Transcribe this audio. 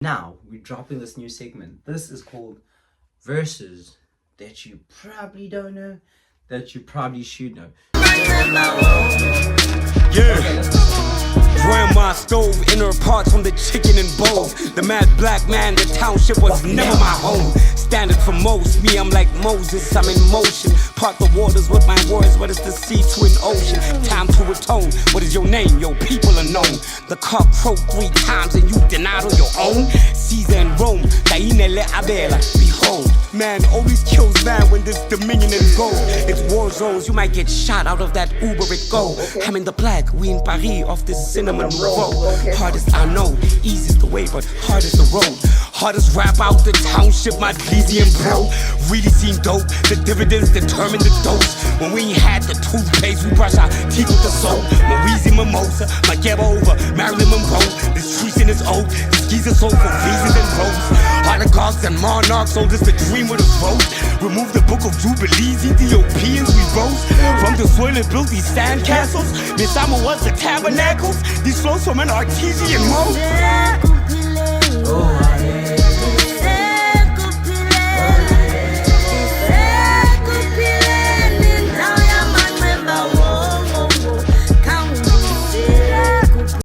Now, we're dropping this new segment. This is called Verses That You Probably Don't Know, That You Probably Should Know. Yeah. Grandma stove, inner parts from the chicken and bowls. The mad black man, the township was never my home. Standard for most, me I'm like Moses, I'm in motion. Part the waters with my words, what is the sea to an ocean? Time to atone, what is your name? Your people are known. The cock crowed 3 times and you denied on your own. Caesar and Rome, Cainele Abela, behold. Man always kills man when there's dominion and gold. It's war zones, you might get shot out of that Uber it go. I'm in the black, we in Paris off this cinnamon roll. Hardest I know, easy's the way, but hard is the road. Hardest rap out the township, my Lysian bro. Really seen dope, the dividends determine the dose. When we ain't had the toothpaste, we brush our teeth with the soap. Maurizi Mimosa, my Gabba over, Marilyn Monroe. The streets in his old, skis are sold for visas and roads. Oligarchs and monarchs, so this the dream with us vote. Remove the book of Jubilees, Ethiopians we rose. From the soil and built these sand castles. Misama was the tabernacles. These flows from an artesian mode. Oh,